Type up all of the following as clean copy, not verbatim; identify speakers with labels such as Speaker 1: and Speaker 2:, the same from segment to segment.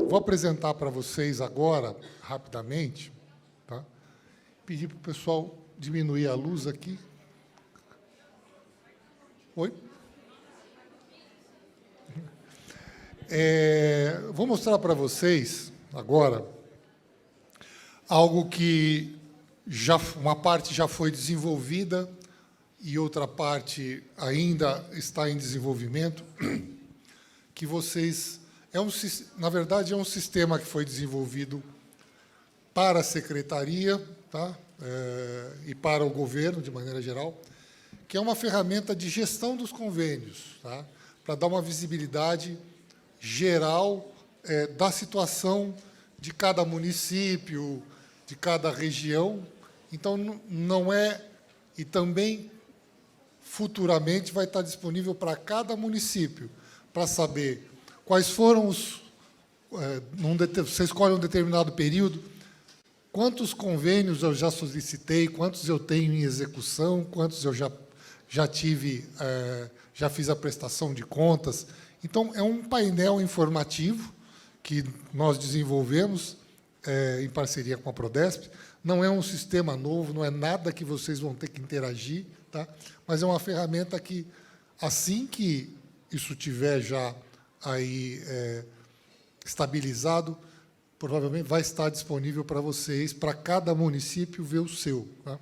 Speaker 1: Vou apresentar para vocês agora, rapidamente, tá? Pedir para o pessoal diminuir a luz aqui. Oi? Vou mostrar para vocês, agora, algo que uma parte já foi desenvolvida e outra parte ainda está em desenvolvimento, que vocês... na verdade, é um sistema que foi desenvolvido para a secretaria, tá? E para o governo, de maneira geral, que é uma ferramenta de gestão dos convênios, tá? Para dar uma visibilidade geral da situação de cada município, de cada região. Então, não é... E também, futuramente, vai estar disponível para cada município, para saber quais foram os... Você escolhe um determinado período, quantos convênios eu já solicitei, quantos eu tenho em execução, quantos eu já tive, já fiz a prestação de contas. Então, é um painel informativo que nós desenvolvemos em parceria com a Prodesp. Não é um sistema novo, não é nada que vocês vão ter que interagir, tá? Mas é uma ferramenta que, assim que isso tiver já aí estabilizado, provavelmente vai estar disponível para vocês, para cada município ver o seu, tá?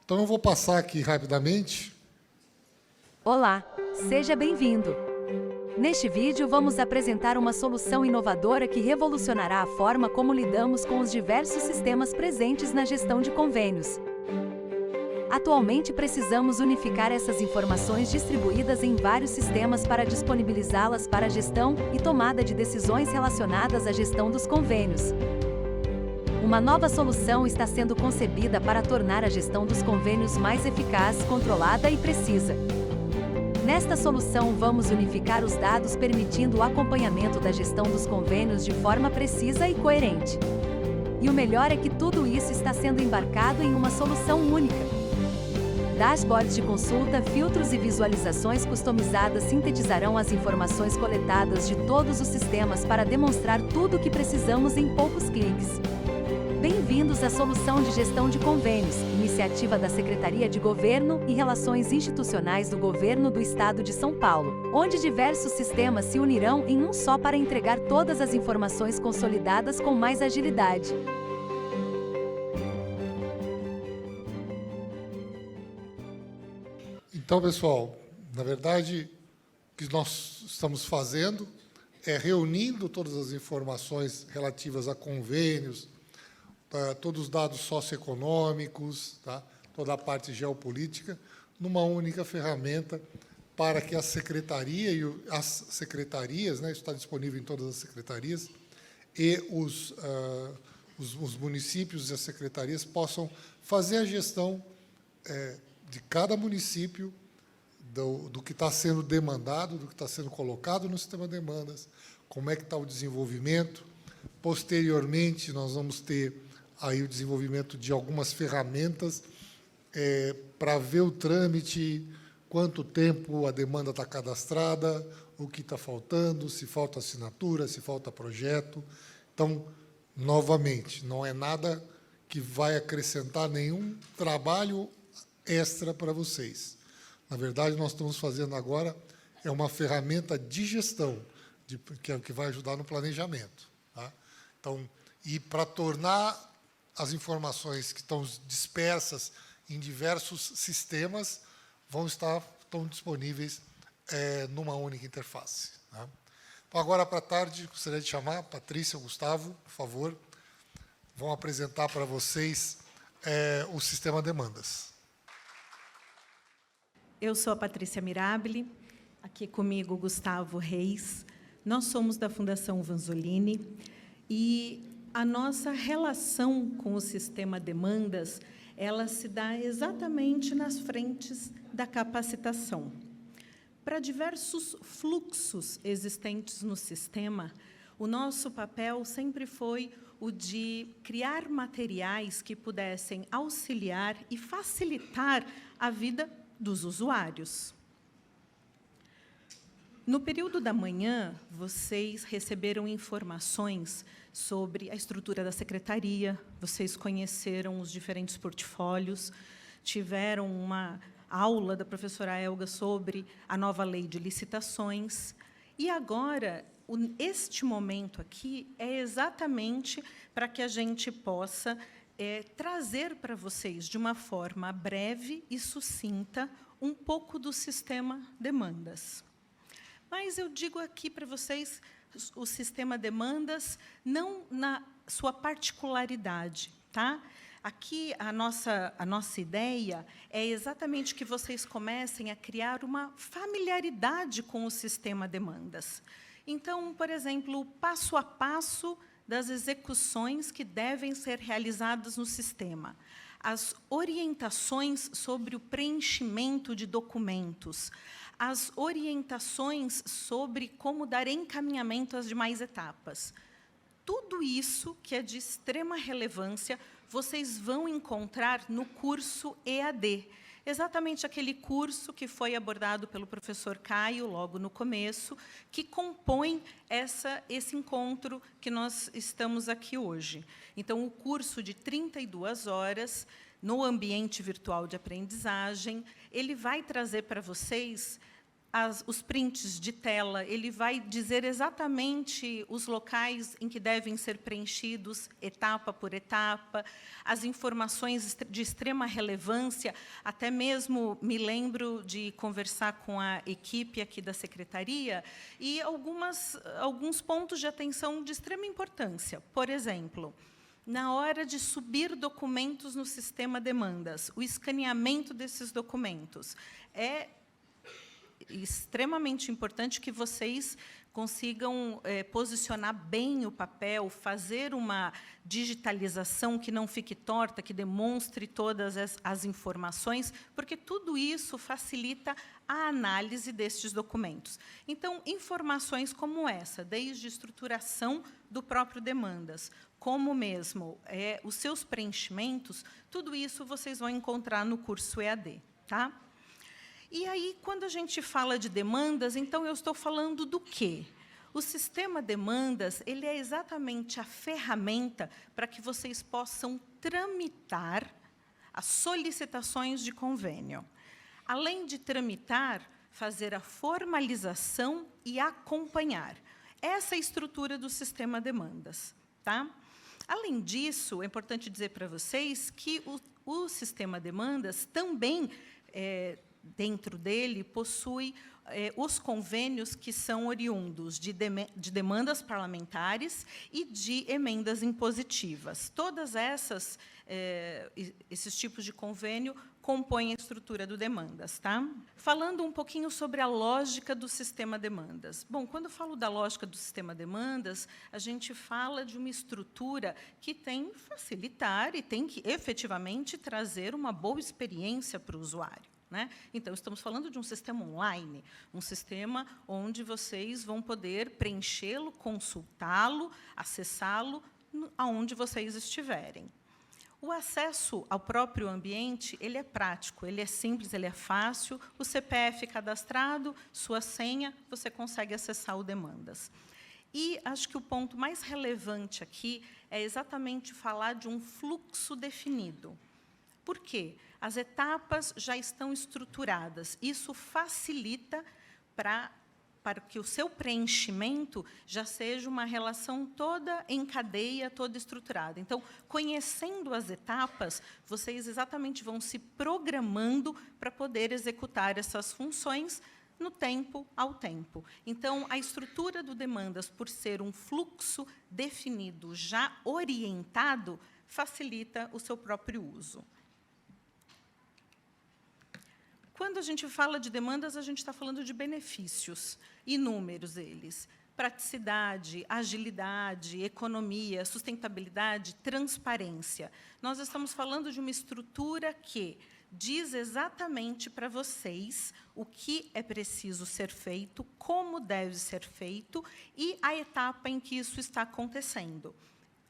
Speaker 1: Então, eu vou passar aqui rapidamente.
Speaker 2: Olá, seja bem-vindo. Neste vídeo, vamos apresentar uma solução inovadora que revolucionará a forma como lidamos com os diversos sistemas presentes na gestão de convênios. Atualmente, precisamos unificar essas informações distribuídas em vários sistemas para disponibilizá-las para a gestão e tomada de decisões relacionadas à gestão dos convênios. Uma nova solução está sendo concebida para tornar a gestão dos convênios mais eficaz, controlada e precisa. Nesta solução, vamos unificar os dados, permitindo o acompanhamento da gestão dos convênios de forma precisa e coerente. E o melhor é que tudo isso está sendo embarcado em uma solução única. Dashboards de consulta, filtros e visualizações customizadas sintetizarão as informações coletadas de todos os sistemas para demonstrar tudo o que precisamos em poucos cliques. Bem-vindos à Solução de Gestão de Convênios, iniciativa da Secretaria de Governo e Relações Institucionais do Governo do Estado de São Paulo, onde diversos sistemas se unirão em um só para entregar todas as informações consolidadas com mais agilidade.
Speaker 1: Então, pessoal, na verdade, o que nós estamos fazendo é reunindo todas as informações relativas a convênios, todos os dados socioeconômicos, tá? Toda a parte geopolítica, numa única ferramenta para que a secretaria e as secretarias, né, isso está disponível em todas as secretarias, e os municípios e as secretarias possam fazer a gestão de cada município, do que está sendo demandado, do que está sendo colocado no sistema de demandas, como é que está o desenvolvimento. Posteriormente, nós vamos ter aí o desenvolvimento de algumas ferramentas para ver o trâmite, quanto tempo a demanda está cadastrada, o que está faltando, se falta assinatura, se falta projeto. Então, novamente, não é nada que vai acrescentar nenhum trabalho extra para vocês. Na verdade, nós estamos fazendo agora uma ferramenta de gestão, que é o que vai ajudar no planejamento, tá? Então, e para tornar as informações que estão dispersas em diversos sistemas estão disponíveis numa única interface, tá? Então, agora, para a tarde, gostaria de chamar a Patrícia e o Gustavo, por favor, vão apresentar para vocês o sistema demandas.
Speaker 3: Eu sou a Patrícia Mirabile, aqui comigo o Gustavo Reis. Nós somos da Fundação Vanzolini e a nossa relação com o sistema demandas, ela se dá exatamente nas frentes da capacitação. Para diversos fluxos existentes no sistema, o nosso papel sempre foi o de criar materiais que pudessem auxiliar e facilitar a vida dos usuários. No período da manhã, vocês receberam informações sobre a estrutura da secretaria, vocês conheceram os diferentes portfólios, tiveram uma aula da professora Elga sobre a nova lei de licitações. E agora, este momento aqui é exatamente para que a gente possa trazer para vocês, de uma forma breve e sucinta, um pouco do sistema demandas. Mas eu digo aqui para vocês o sistema demandas não na sua particularidade, tá? Aqui a nossa ideia é exatamente que vocês comecem a criar uma familiaridade com o sistema demandas. Então, por exemplo, o passo a passo das execuções que devem ser realizadas no sistema, as orientações sobre o preenchimento de documentos, as orientações sobre como dar encaminhamento às demais etapas. Tudo isso que é de extrema relevância, vocês vão encontrar no curso EAD, exatamente aquele curso que foi abordado pelo professor Caio, logo no começo, que compõe esse encontro que nós estamos aqui hoje. Então, o curso de 32 horas, no ambiente virtual de aprendizagem, ele vai trazer para vocês os prints de tela, ele vai dizer exatamente os locais em que devem ser preenchidos, etapa por etapa, as informações de extrema relevância, até mesmo me lembro de conversar com a equipe aqui da secretaria, e alguns pontos de atenção de extrema importância. Por exemplo, na hora de subir documentos no sistema demandas, o escaneamento desses documentos é extremamente importante que vocês consigam posicionar bem o papel, fazer uma digitalização que não fique torta, que demonstre todas as informações, porque tudo isso facilita a análise destes documentos. Então, informações como essa, desde estruturação do próprio demandas, como mesmo os seus preenchimentos, tudo isso vocês vão encontrar no curso EAD, tá? E aí, quando a gente fala de demandas, então eu estou falando do quê? O sistema demandas, ele é exatamente a ferramenta para que vocês possam tramitar as solicitações de convênio. Além de tramitar, fazer a formalização e acompanhar. Essa é a estrutura do sistema demandas, tá? Além disso, é importante dizer para vocês que o sistema demandas também dentro dele, possui os convênios que são oriundos de demandas parlamentares e de emendas impositivas. Todas esses tipos de convênio compõem a estrutura do demandas. Tá? Falando um pouquinho sobre a lógica do sistema demandas. Bom, quando eu falo da lógica do sistema demandas, a gente fala de uma estrutura que tem que facilitar e tem que, efetivamente, trazer uma boa experiência para o usuário. Né? Então, estamos falando de um sistema online, um sistema onde vocês vão poder preenchê-lo, consultá-lo, acessá-lo, aonde vocês estiverem. O acesso ao próprio ambiente, ele é prático, ele é simples, ele é fácil, o CPF cadastrado, sua senha, você consegue acessar o demandas. E acho que o ponto mais relevante aqui é exatamente falar de um fluxo definido. Por quê? As etapas já estão estruturadas. Isso facilita para que o seu preenchimento já seja uma relação toda em cadeia, toda estruturada. Então, conhecendo as etapas, vocês exatamente vão se programando para poder executar essas funções no tempo ao tempo. Então, a estrutura do demandas, por ser um fluxo definido, já orientado, facilita o seu próprio uso. Quando a gente fala de demandas, a gente está falando de benefícios, inúmeros eles. Praticidade, agilidade, economia, sustentabilidade, transparência. Nós estamos falando de uma estrutura que diz exatamente para vocês o que é preciso ser feito, como deve ser feito e a etapa em que isso está acontecendo.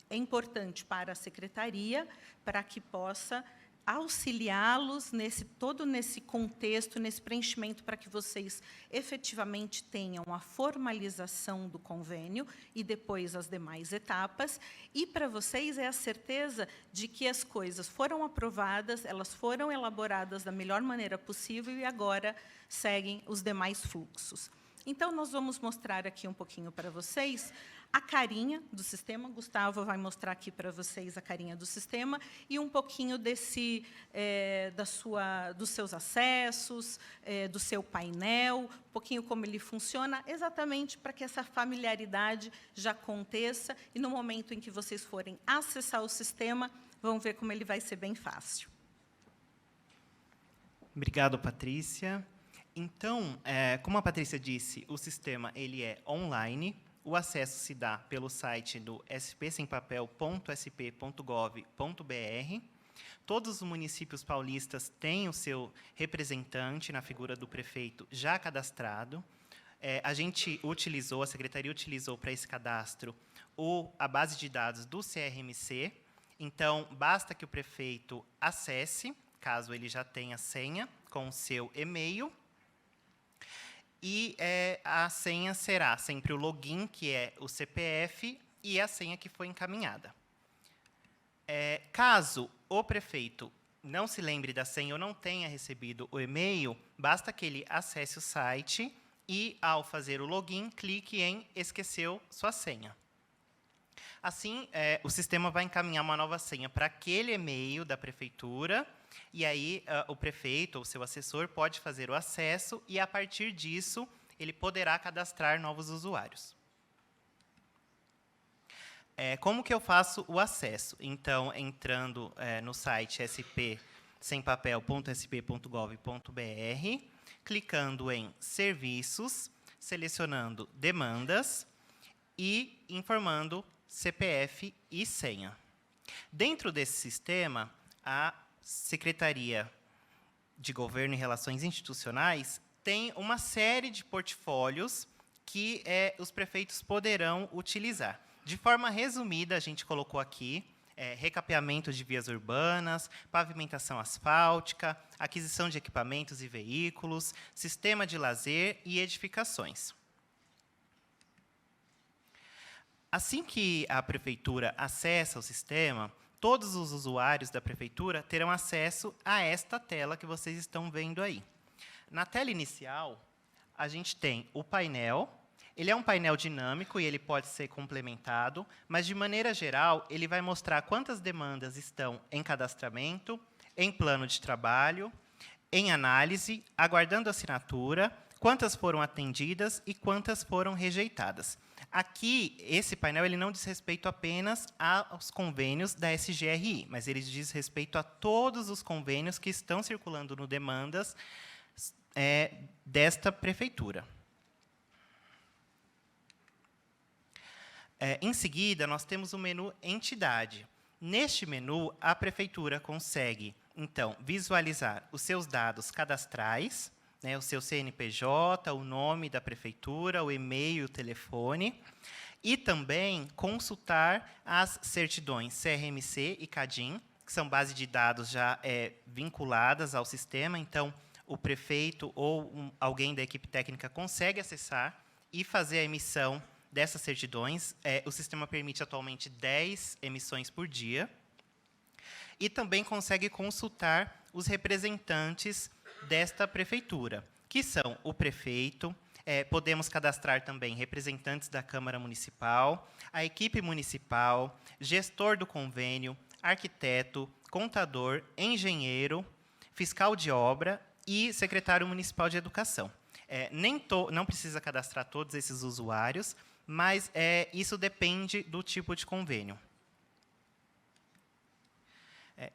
Speaker 3: É importante para a secretaria, para que possa auxiliá-los todo nesse contexto, nesse preenchimento, para que vocês efetivamente tenham a formalização do convênio e depois as demais etapas. E para vocês é a certeza de que as coisas foram aprovadas, elas foram elaboradas da melhor maneira possível e agora seguem os demais fluxos. Então, nós vamos mostrar aqui um pouquinho para vocês a carinha do sistema. Gustavo vai mostrar aqui para vocês a carinha do sistema e um pouquinho dos seus acessos, do seu painel, um pouquinho como ele funciona, exatamente para que essa familiaridade já aconteça e, no momento em que vocês forem acessar o sistema, vão ver como ele vai ser bem fácil.
Speaker 4: Obrigado, Patrícia. Então, como a Patrícia disse, o sistema ele é online. O acesso se dá pelo site do spsempapel.sp.gov.br. Todos os municípios paulistas têm o seu representante na figura do prefeito já cadastrado. A Secretaria utilizou para esse cadastro a base de dados do CRMC. Então, basta que o prefeito acesse, caso ele já tenha senha, com o seu e-mail. E a senha será sempre o login, que é o CPF, e a senha que foi encaminhada. Caso o prefeito não se lembre da senha ou não tenha recebido o e-mail, basta que ele acesse o site e, ao fazer o login, clique em "Esqueceu sua senha". Assim, o sistema vai encaminhar uma nova senha para aquele e-mail da prefeitura, e aí o prefeito ou seu assessor pode fazer o acesso e, a partir disso, ele poderá cadastrar novos usuários. Como que eu faço o acesso? Então, entrando no site spsempapel.sp.gov.br, clicando em Serviços, selecionando Demandas e informando CPF e senha. Dentro desse sistema, a Secretaria de Governo e Relações Institucionais tem uma série de portfólios que os prefeitos poderão utilizar. De forma resumida, a gente colocou aqui recapeamento de vias urbanas, pavimentação asfáltica, aquisição de equipamentos e veículos, sistema de lazer e edificações. Assim que a prefeitura acessa o sistema, todos os usuários da prefeitura terão acesso a esta tela que vocês estão vendo aí. Na tela inicial, a gente tem o painel. Ele é um painel dinâmico e ele pode ser complementado, mas, de maneira geral, ele vai mostrar quantas demandas estão em cadastramento, em plano de trabalho, em análise, aguardando assinatura, quantas foram atendidas e quantas foram rejeitadas. Aqui, esse painel ele não diz respeito apenas aos convênios da SGRI, mas ele diz respeito a todos os convênios que estão circulando no Demandas desta prefeitura. Em seguida, nós temos o menu Entidade. Neste menu, a prefeitura consegue, então, visualizar os seus dados cadastrais, o seu CNPJ, o nome da prefeitura, o e-mail, o telefone, e também consultar as certidões CRMC e CADIM, que são bases de dados já vinculadas ao sistema. Então, o prefeito ou alguém da equipe técnica consegue acessar e fazer a emissão dessas certidões. O sistema permite atualmente 10 emissões por dia. E também consegue consultar os representantes desta prefeitura, que são o prefeito. Podemos cadastrar também representantes da Câmara Municipal, a equipe municipal, gestor do convênio, arquiteto, contador, engenheiro, fiscal de obra e secretário municipal de educação. Não precisa cadastrar todos esses usuários, mas isso depende do tipo de convênio.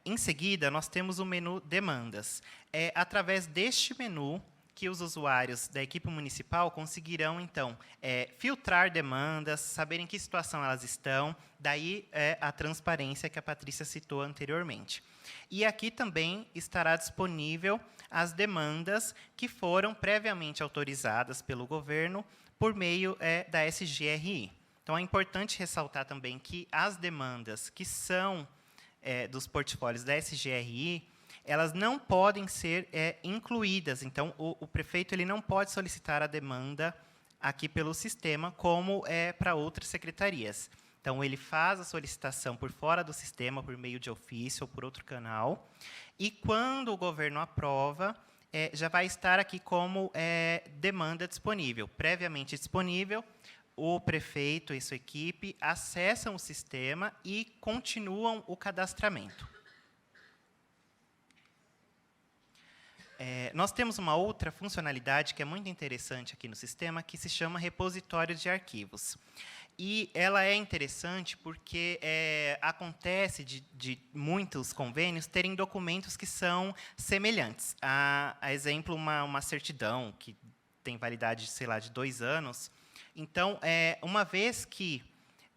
Speaker 4: Em seguida, nós temos o menu Demandas. É através deste menu que os usuários da equipe municipal conseguirão, então, filtrar demandas, saber em que situação elas estão, daí a transparência que a Patrícia citou anteriormente. E aqui também estará disponível as demandas que foram previamente autorizadas pelo governo por meio da SGRI. Então, é importante ressaltar também que as demandas que são dos portfólios da SGRI, elas não podem ser incluídas. Então, o prefeito ele não pode solicitar a demanda aqui pelo sistema, como é para outras secretarias. Então, ele faz a solicitação por fora do sistema, por meio de ofício ou por outro canal, e, quando o governo aprova, já vai estar aqui como demanda disponível. Previamente disponível, o prefeito e sua equipe acessam o sistema e continuam o cadastramento. Nós temos uma outra funcionalidade que é muito interessante aqui no sistema, que se chama repositório de arquivos. E ela é interessante porque acontece de muitos convênios terem documentos que são semelhantes. A exemplo, uma certidão que tem validade, sei lá, de 2 anos. Então, uma vez que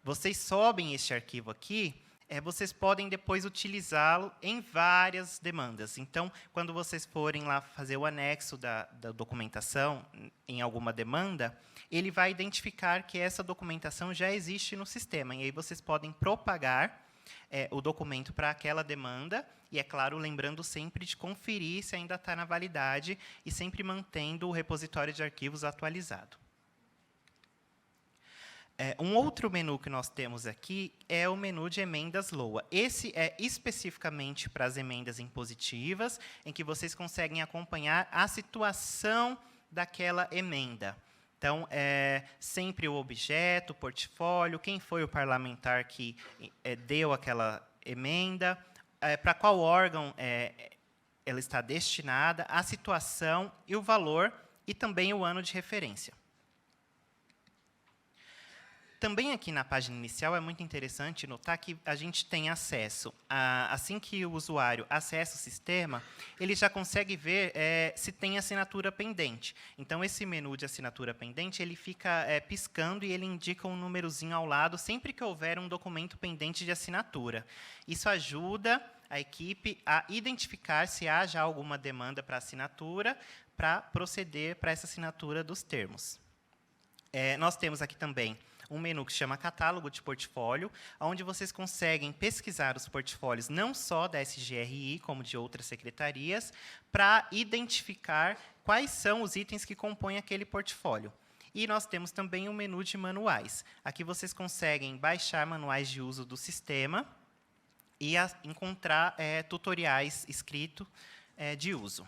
Speaker 4: vocês sobem este arquivo aqui, vocês podem depois utilizá-lo em várias demandas. Então, quando vocês forem lá fazer o anexo da documentação em alguma demanda, ele vai identificar que essa documentação já existe no sistema. E aí vocês podem propagar o documento para aquela demanda, e, é claro, lembrando sempre de conferir se ainda está na validade e sempre mantendo o repositório de arquivos atualizado. Um outro menu que nós temos aqui é o menu de emendas LOA. Esse é especificamente para as emendas impositivas, em que vocês conseguem acompanhar a situação daquela emenda. Então, sempre o objeto, o portfólio, quem foi o parlamentar que deu aquela emenda, para qual órgão ela está destinada, a situação e o valor, e também o ano de referência. Também aqui na página inicial é muito interessante notar que a gente tem acesso, assim que o usuário acessa o sistema, ele já consegue ver se tem assinatura pendente. Então, esse menu de assinatura pendente, ele fica piscando e ele indica um númerozinho ao lado sempre que houver um documento pendente de assinatura. Isso ajuda a equipe a identificar se há já alguma demanda para assinatura, para proceder para essa assinatura dos termos. Nós temos aqui também um menu que chama Catálogo de Portfólio, onde vocês conseguem pesquisar os portfólios não só da SGRI, como de outras secretarias, para identificar quais são os itens que compõem aquele portfólio. E nós temos também um menu de manuais. Aqui vocês conseguem baixar manuais de uso do sistema e encontrar tutoriais escritos de uso.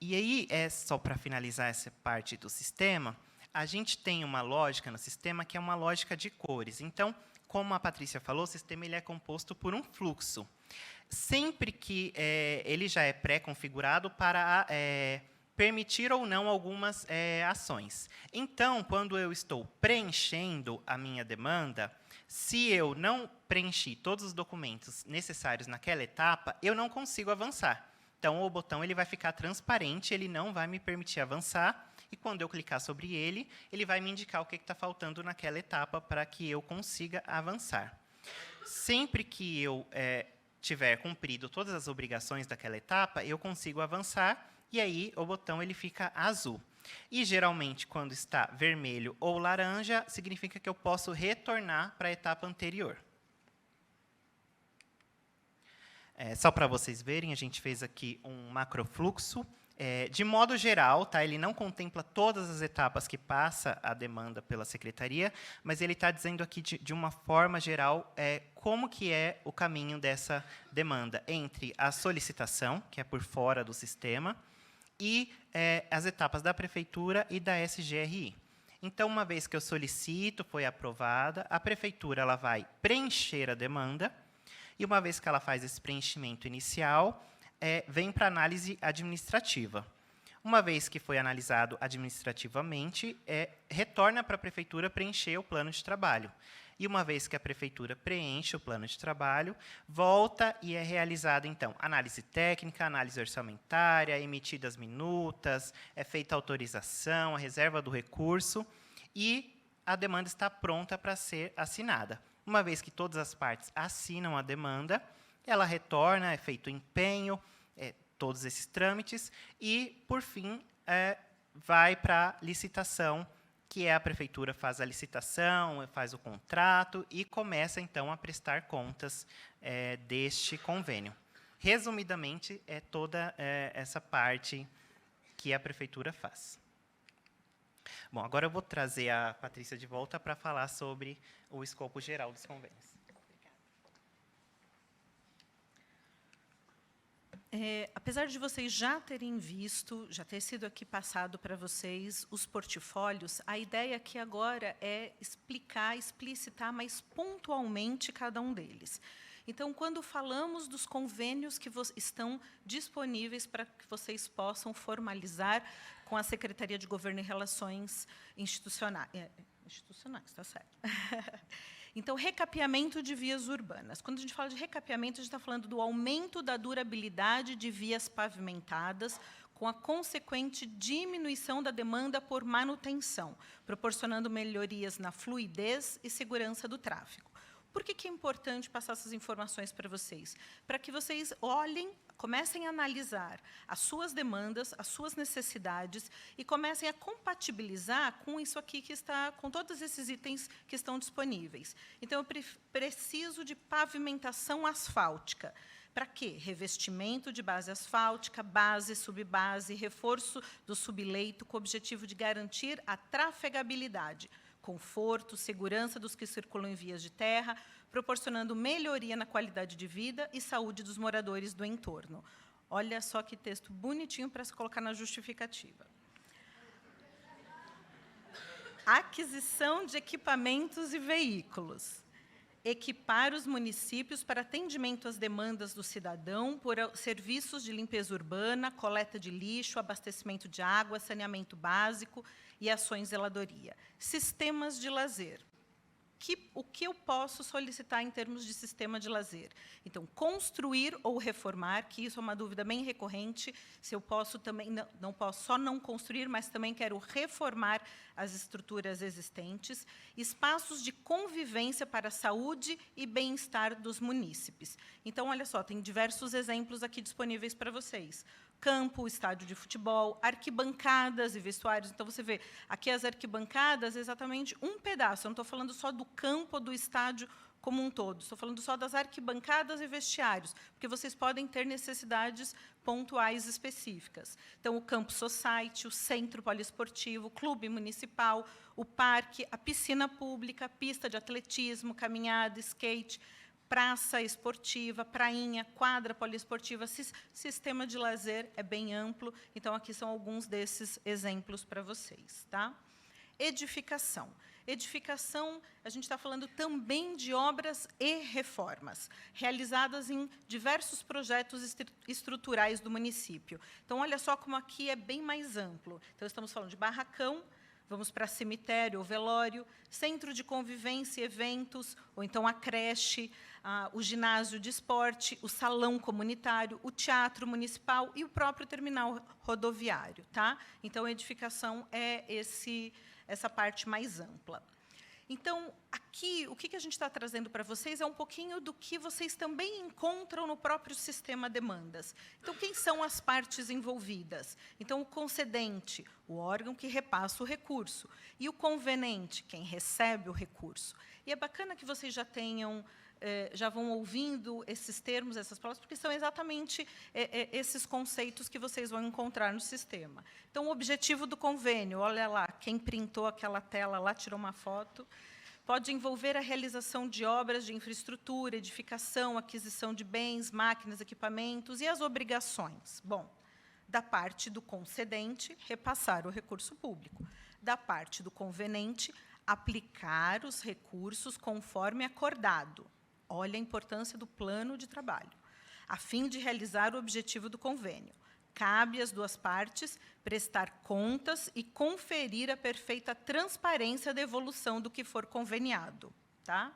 Speaker 4: E aí, só para finalizar essa parte do sistema, a gente tem uma lógica no sistema que é uma lógica de cores. Então, como a Patrícia falou, o sistema ele é composto por um fluxo. Sempre que ele já é pré-configurado para permitir ou não algumas ações. Então, quando eu estou preenchendo a minha demanda, se eu não preenchi todos os documentos necessários naquela etapa, eu não consigo avançar. Então, o botão ele vai ficar transparente, ele não vai me permitir avançar, e, quando eu clicar sobre ele, ele vai me indicar o que está faltando naquela etapa para que eu consiga avançar. Sempre que eu tiver cumprido todas as obrigações daquela etapa, eu consigo avançar, e aí o botão ele fica azul. E, geralmente, quando está vermelho ou laranja, significa que eu posso retornar para a etapa anterior. Só para vocês verem, a gente fez aqui um macrofluxo. De modo geral, ele não contempla todas as etapas que passa a demanda pela secretaria, mas ele está dizendo aqui, de uma forma geral, como que é o caminho dessa demanda entre a solicitação, que é por fora do sistema, e as etapas da prefeitura e da SGRI. Então, uma vez que eu solicito, foi aprovada, a prefeitura ela vai preencher a demanda, e, uma vez que ela faz esse preenchimento inicial, vem para análise administrativa. Uma vez que foi analisado administrativamente, retorna para a prefeitura preencher o plano de trabalho. E, uma vez que a prefeitura preenche o plano de trabalho, volta e é realizada, então, análise técnica, análise orçamentária, emitidas minutas, é feita a autorização, a reserva do recurso, e a demanda está pronta para ser assinada. Uma vez que todas as partes assinam a demanda, ela retorna, é feito o empenho, todos esses trâmites, e, por fim, vai para a licitação, que a prefeitura faz a licitação, faz o contrato e começa, então, a prestar contas deste convênio. Resumidamente, é toda essa parte que a prefeitura faz. Bom, agora eu vou trazer a Patrícia de volta para falar sobre o escopo geral dos convênios.
Speaker 3: Apesar de vocês já terem visto, já ter sido aqui passado para vocês os portfólios, a ideia aqui agora é explicar, explicitar mais pontualmente cada um deles. Então, quando falamos dos convênios que estão disponíveis para que vocês possam formalizar com a Secretaria de Governo e Relações Institucionais, está certo. Então, recapeamento de vias urbanas. Quando a gente fala de recapeamento, a gente está falando do aumento da durabilidade de vias pavimentadas, com a consequente diminuição da demanda por manutenção, proporcionando melhorias na fluidez e segurança do tráfego. Por que é importante passar essas informações para vocês? Para que vocês olhem, comecem a analisar as suas demandas, as suas necessidades e comecem a compatibilizar com isso aqui que está, com todos esses itens que estão disponíveis. Então, eu preciso de pavimentação asfáltica. Para quê? Revestimento de base asfáltica, base, subbase, reforço do subleito, com o objetivo de garantir a trafegabilidade, conforto, segurança dos que circulam em vias de terra, proporcionando melhoria na qualidade de vida e saúde dos moradores do entorno. Olha só que texto bonitinho para se colocar na justificativa. Aquisição de equipamentos e veículos. Equipar os municípios para atendimento às demandas do cidadão por serviços de limpeza urbana, coleta de lixo, abastecimento de água, saneamento básico e ações de zeladoria. Sistemas de lazer. O que eu posso solicitar em termos de sistema de lazer? Então, construir ou reformar, que isso é uma dúvida bem recorrente, se eu posso também, não posso só não construir, mas também quero reformar as estruturas existentes, espaços de convivência para a saúde e bem-estar dos munícipes. Então, olha só, tem diversos exemplos aqui disponíveis para vocês. Campo, estádio de futebol, arquibancadas e vestuários. Então, você vê, aqui as arquibancadas, exatamente um pedaço. Eu não estou falando só do campo ou do estádio como um todo. Estou falando só das arquibancadas e vestiários, porque vocês podem ter necessidades pontuais específicas. Então, o Campo Society, o Centro Poliesportivo, o Clube Municipal, o Parque, a piscina pública, a pista de atletismo, caminhada, skate, praça esportiva, prainha, quadra poliesportiva, sistema de lazer é bem amplo. Então, aqui são alguns desses exemplos para vocês. Tá? Edificação. Edificação, a gente está falando também de obras e reformas, realizadas em diversos projetos estruturais do município. Então, olha só como aqui é bem mais amplo. Então, estamos falando de barracão, vamos para cemitério ou velório, centro de convivência e eventos, ou então a creche, o ginásio de esporte, o salão comunitário, o teatro municipal e o próprio terminal rodoviário. Tá? Então, a edificação é essa parte mais ampla. Então, aqui, o que a gente está trazendo para vocês é um pouquinho do que vocês também encontram no próprio sistema demandas. Então, quem são as partes envolvidas? Então, o concedente, o órgão que repassa o recurso, e o convenente, quem recebe o recurso. E é bacana que vocês já vão ouvindo esses termos, essas palavras, porque são exatamente esses conceitos que vocês vão encontrar no sistema. Então, o objetivo do convênio, olha lá, quem printou aquela tela lá, tirou uma foto, pode envolver a realização de obras de infraestrutura, edificação, aquisição de bens, máquinas, equipamentos e as obrigações. Bom, da parte do concedente, repassar o recurso público. Da parte do convenente, aplicar os recursos conforme acordado. Olha a importância do plano de trabalho, a fim de realizar o objetivo do convênio. Cabe às duas partes prestar contas e conferir a perfeita transparência da evolução do que for conveniado. Tá?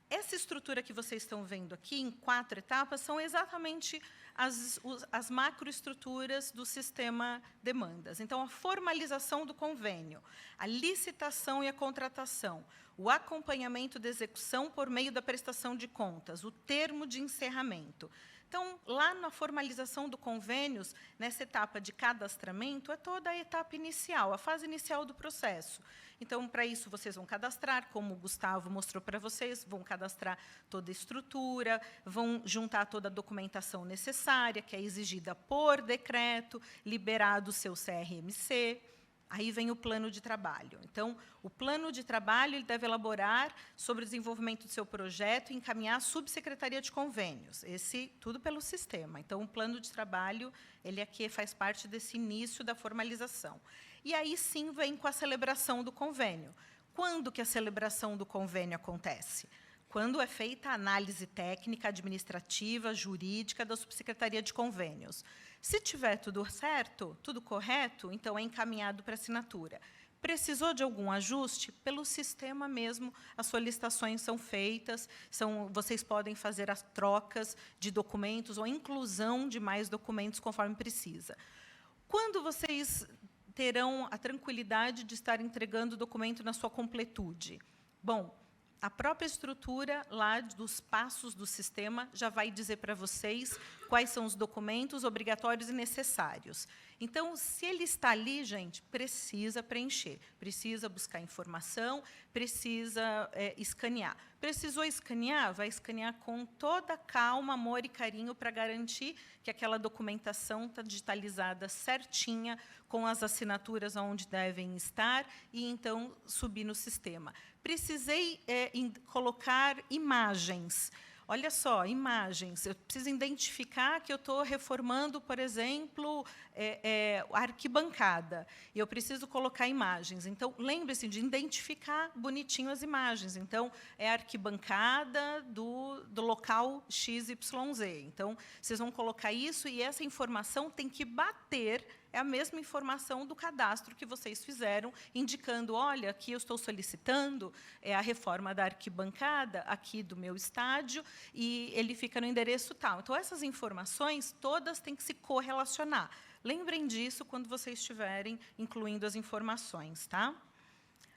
Speaker 3: Essa estrutura que vocês estão vendo aqui, em 4 etapas, são exatamente as macroestruturas do sistema demandas. Então, a formalização do convênio, a licitação e a contratação, o acompanhamento da execução por meio da prestação de contas, o termo de encerramento. Então, lá na formalização do convênios, nessa etapa de cadastramento, é toda a etapa inicial, a fase inicial do processo. Então, para isso, vocês vão cadastrar, como o Gustavo mostrou para vocês, vão cadastrar toda a estrutura, vão juntar toda a documentação necessária, que é exigida por decreto, liberado o seu CRMC. Aí vem o plano de trabalho. Então, o plano de trabalho ele deve elaborar sobre o desenvolvimento do seu projeto e encaminhar à subsecretaria de convênios. Esse tudo pelo sistema. Então, o plano de trabalho ele aqui faz parte desse início da formalização. E aí sim vem com a celebração do convênio. Quando que a celebração do convênio acontece? Quando é feita a análise técnica, administrativa, jurídica da subsecretaria de convênios. Se tiver tudo certo, tudo correto, então é encaminhado para assinatura. Precisou de algum ajuste? Pelo sistema mesmo, as solicitações são feitas, vocês podem fazer as trocas de documentos ou a inclusão de mais documentos conforme precisa. Quando vocês terão a tranquilidade de estar entregando o documento na sua completude? Bom, a própria estrutura lá dos passos do sistema já vai dizer para vocês quais são os documentos obrigatórios e necessários. Então, se ele está ali, gente, precisa preencher, precisa buscar informação, precisa escanear. Precisou escanear? Vai escanear com toda calma, amor e carinho para garantir que aquela documentação está digitalizada certinha, com as assinaturas onde devem estar, e, então, subir no sistema. Precisei colocar imagens. Olha só, imagens. Eu preciso identificar que eu estou reformando, por exemplo, a arquibancada. E eu preciso colocar imagens. Então, lembre-se de identificar bonitinho as imagens. Então, é a arquibancada do local XYZ. Então, vocês vão colocar isso e essa informação tem que bater. É a mesma informação do cadastro que vocês fizeram, indicando, olha, aqui eu estou solicitando a reforma da arquibancada aqui do meu estádio, e ele fica no endereço tal. Então, essas informações todas têm que se correlacionar. Lembrem disso quando vocês estiverem incluindo as informações. Tá?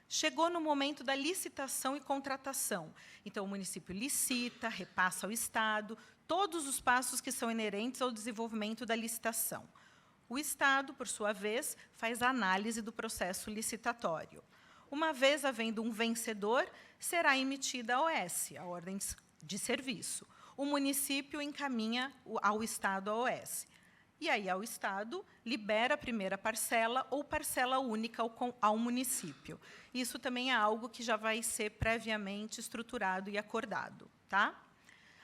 Speaker 3: Chegou no momento da licitação e contratação. Então, o município licita, repassa ao Estado, todos os passos que são inerentes ao desenvolvimento da licitação. O Estado, por sua vez, faz a análise do processo licitatório. Uma vez havendo um vencedor, será emitida a OS, a ordem de serviço. O município encaminha ao Estado a OS. E aí, ao Estado, libera a primeira parcela ou parcela única ao município. Isso também é algo que já vai ser previamente estruturado e acordado. Tá?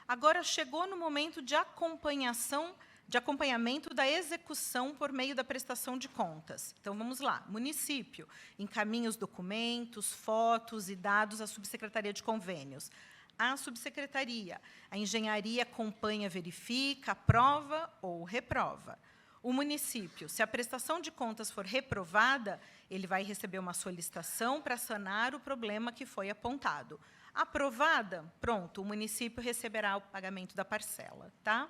Speaker 3: Agora, chegou no momento de acompanhamento da execução por meio da prestação de contas. Então, vamos lá. Município encaminha os documentos, fotos e dados à subsecretaria de convênios. A subsecretaria, a engenharia acompanha, verifica, aprova ou reprova. O município, se a prestação de contas for reprovada, ele vai receber uma solicitação para sanar o problema que foi apontado. Aprovada, pronto, o município receberá o pagamento da parcela. Tá?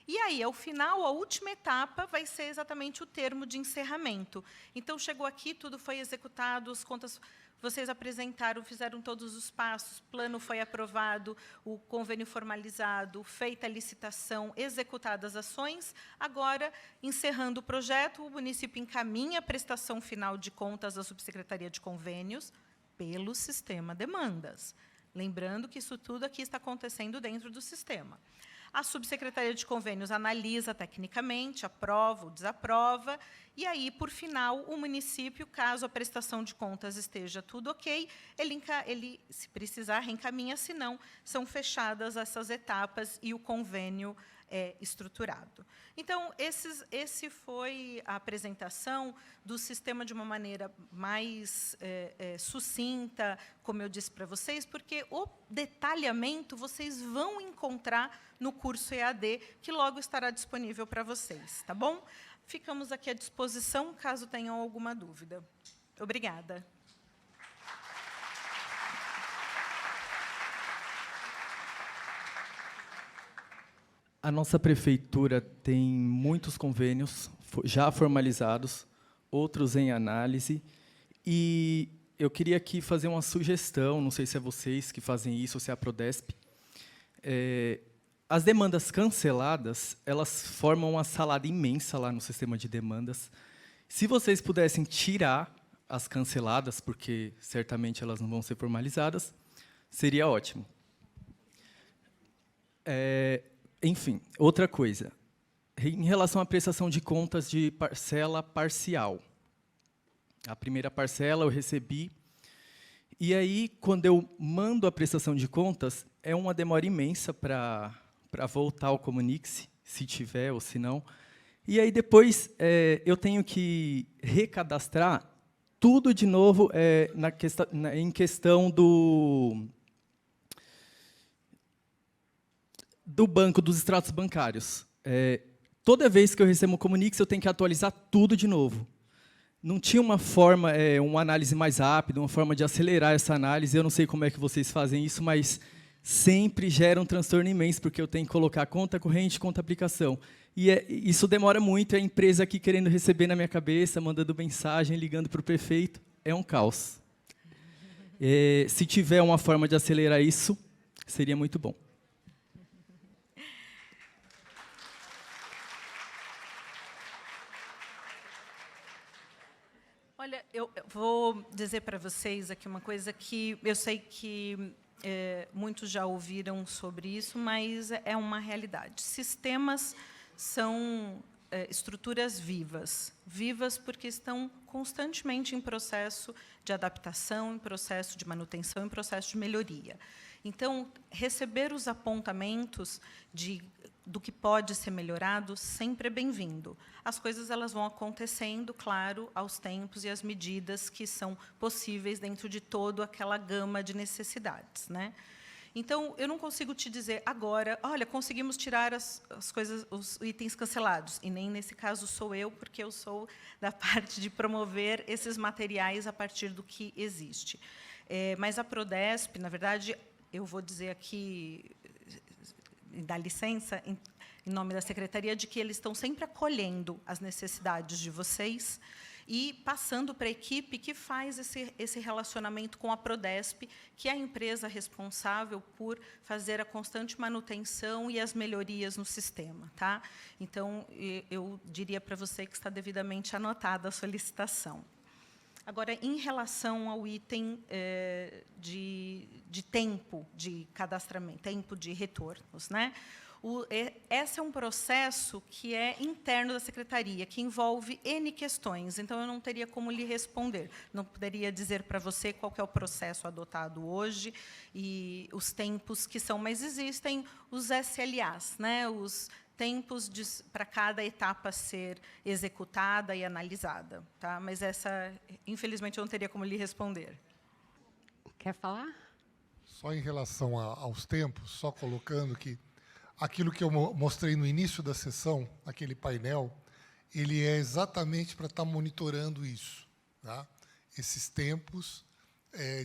Speaker 3: E aí, ao final, a última etapa vai ser exatamente o termo de encerramento. Então, chegou aqui, tudo foi executado, as contas vocês apresentaram, fizeram todos os passos, plano foi aprovado, o convênio formalizado, feita a licitação, executadas as ações. Agora, encerrando o projeto, o município encaminha a prestação final de contas à subsecretaria de convênios pelo sistema demandas. Lembrando que isso tudo aqui está acontecendo dentro do sistema. A subsecretaria de convênios analisa tecnicamente, aprova ou desaprova, e aí, por final, o município, caso a prestação de contas esteja tudo ok, ele se precisar, reencaminha, senão, são fechadas essas etapas e o convênio é estruturado. Então, esse foi a apresentação do sistema de uma maneira mais sucinta, como eu disse para vocês, porque o detalhamento vocês vão encontrar no curso EAD, que logo estará disponível para vocês. Tá bom? Ficamos aqui à disposição, caso tenham alguma dúvida. Obrigada.
Speaker 5: A nossa prefeitura tem muitos convênios já formalizados, outros em análise, e eu queria aqui fazer uma sugestão, não sei se é vocês que fazem isso ou se é a Prodesp. As demandas canceladas, elas formam uma salada imensa lá no sistema de demandas. Se vocês pudessem tirar as canceladas, porque certamente elas não vão ser formalizadas, seria ótimo. Enfim, outra coisa. Em relação à prestação de contas de parcela parcial. A primeira parcela eu recebi, e aí, quando eu mando a prestação de contas, é uma demora imensa para voltar ao Comunique-se, se tiver ou se não. E aí, depois, eu tenho que recadastrar tudo de novo em questão do banco, dos extratos bancários. Toda vez que eu recebo um Comunique-se, eu tenho que atualizar tudo de novo. Não tinha uma forma, uma análise mais rápida, uma forma de acelerar essa análise. Eu não sei como é que vocês fazem isso, mas sempre gera um transtorno imenso, porque eu tenho que colocar conta corrente, conta aplicação. E isso demora muito, é a empresa aqui querendo receber na minha cabeça, mandando mensagem, ligando para o prefeito. É um caos. Se tiver uma forma de acelerar isso, seria muito bom.
Speaker 3: Olha, eu vou dizer para vocês aqui uma coisa que eu sei que muitos já ouviram sobre isso, mas é uma realidade. Sistemas são estruturas vivas. Vivas porque estão constantemente em processo de adaptação, em processo de manutenção, em processo de melhoria. Então, receber os apontamentos do que pode ser melhorado sempre é bem-vindo. As coisas elas vão acontecendo, claro, aos tempos e às medidas que são possíveis dentro de toda aquela gama de necessidades, né? Então, eu não consigo te dizer agora, olha, conseguimos tirar os itens cancelados. E nem, nesse caso, sou eu, porque eu sou da parte de promover esses materiais a partir do que existe. Mas a Prodesp, na verdade, eu vou dizer aqui, dá licença, em nome da Secretaria, de que eles estão sempre acolhendo as necessidades de vocês e passando para a equipe que faz esse relacionamento com a Prodesp, que é a empresa responsável por fazer a constante manutenção e as melhorias no sistema. Tá? Então, eu diria para você que está devidamente anotada a solicitação. Agora, em relação ao item de tempo de cadastramento, tempo de retornos, né? Esse é um processo que é interno da Secretaria, que envolve N questões, então eu não teria como lhe responder. Não poderia dizer para você qual que é o processo adotado hoje e os tempos que são, mas existem os SLAs, né? Os tempos para cada etapa ser executada e analisada. Tá? Mas essa, infelizmente, eu não teria como lhe responder.
Speaker 6: Quer falar?
Speaker 1: Só em relação aos tempos, só colocando que aquilo que eu mostrei no início da sessão, aquele painel, ele é exatamente para estar monitorando isso. Tá? Esses tempos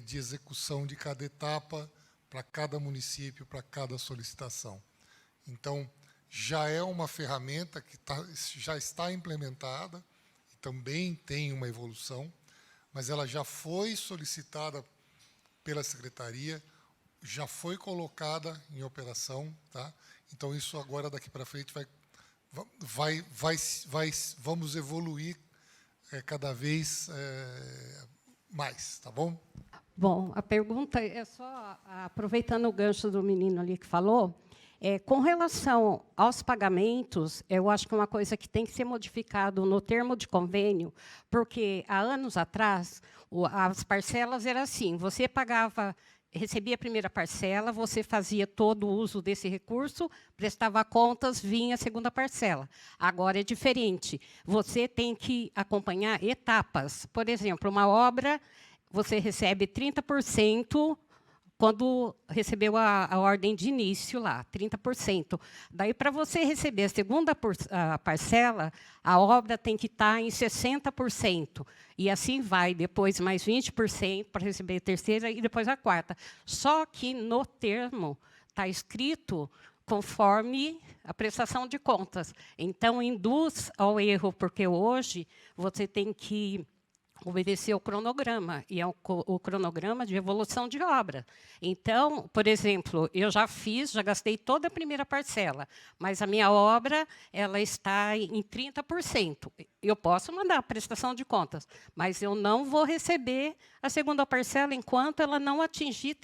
Speaker 1: de execução de cada etapa, para cada município, para cada solicitação. Então, já é uma ferramenta que já está implementada, e também tem uma evolução, mas ela já foi solicitada pela Secretaria, já foi colocada em operação. Tá? Então, isso agora, daqui para frente, vamos evoluir cada vez mais. Tá bom?
Speaker 6: Bom, a pergunta é só, aproveitando o gancho do menino ali que falou, com relação aos pagamentos, eu acho que é uma coisa que tem que ser modificado no termo de convênio, porque, há anos atrás, as parcelas eram assim, você recebia a primeira parcela, você fazia todo o uso desse recurso, prestava contas, vinha a segunda parcela. Agora é diferente. Você tem que acompanhar etapas. Por exemplo, uma obra, você recebe 30% quando recebeu a ordem de início lá, 30%. Daí, para você receber a segunda parcela, a obra tem que estar em 60%. E assim vai, depois mais 20% para receber a terceira e depois a quarta. Só que no termo está escrito conforme a prestação de contas. Então, induz ao erro, porque hoje você tem que obedecer o cronograma, e é o cronograma de evolução de obra. Então, por exemplo, eu já gastei toda a primeira parcela, mas a minha obra ela está em 30%. Eu posso mandar a prestação de contas, mas eu não vou receber a segunda parcela enquanto ela não atingir